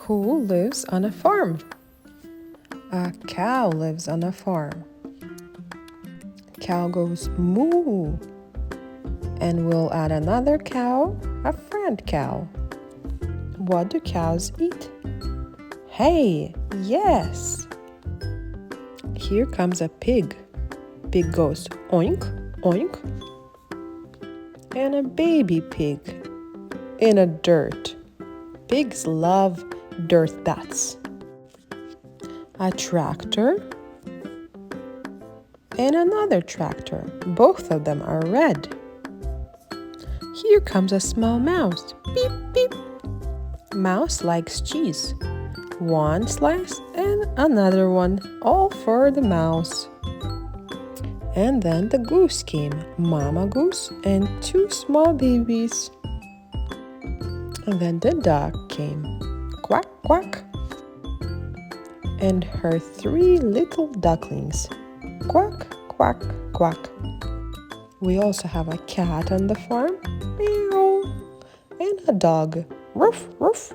Who lives on a farm? A cow lives on a farm. Cow goes moo. And we'll add another cow, a friend cow. What do cows eat? Hay, yes. Here comes a pig. Pig goes oink, oink. And a baby pig in a dirt. Pigs love dirt bats. A tractor and another tractor. Both of them are red. Here comes a small mouse. Beep, beep. Mouse likes cheese. One slice and another one, all for the mouse. And then the goose came, Mama Goose and two small babies. And then the duck came, quack, quack. And her three little ducklings, quack, quack, quack. We also have a cat on the farm, meow, and a dog, ruff, ruff.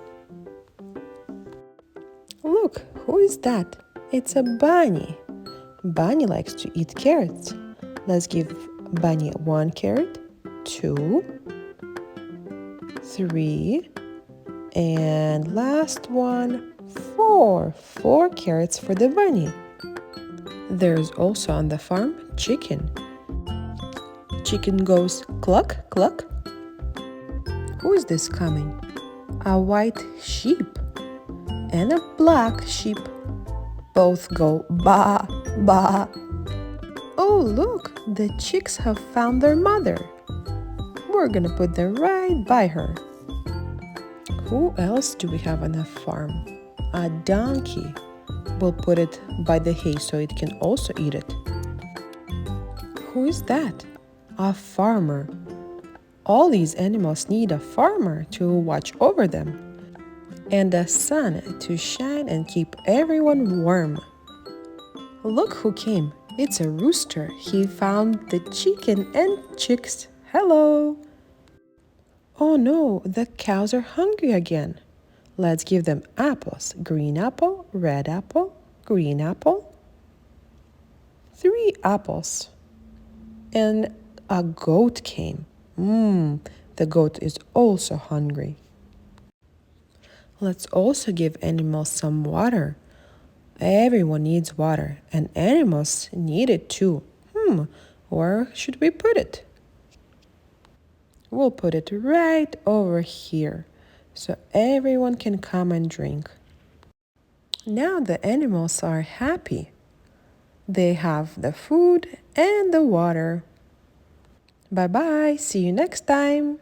Look, who is that? It's a bunny. Bunny likes to eat carrots. Let's give Bunny 1 carrot, 2, 3, and last one, 4. 4 carrots for the bunny. There's also on the farm chicken. Chicken goes cluck, cluck. Who is this coming? A white sheep and a black sheep. Both go ba, ba. Oh, look, the chicks have found their mother. We're gonna put them right by her. Who else do we have on the farm? A donkey. We'll put it by the hay so it can also eat it. Who is that? A farmer. All these animals need a farmer to watch over them and a sun to shine and keep everyone warm. Look who came. It's a rooster. He found the chicken and chicks. Hello. Oh no, the cows are hungry again. Let's give them apples. Green apple, red apple, green apple. 3 apples. And a goat came. The goat is also hungry. Let's also give animals some water. Everyone needs water, and animals need it too. Where should we put it? We'll put it right over here, so everyone can come and drink. Now the animals are happy. They have the food and the water. Bye-bye. See you next time.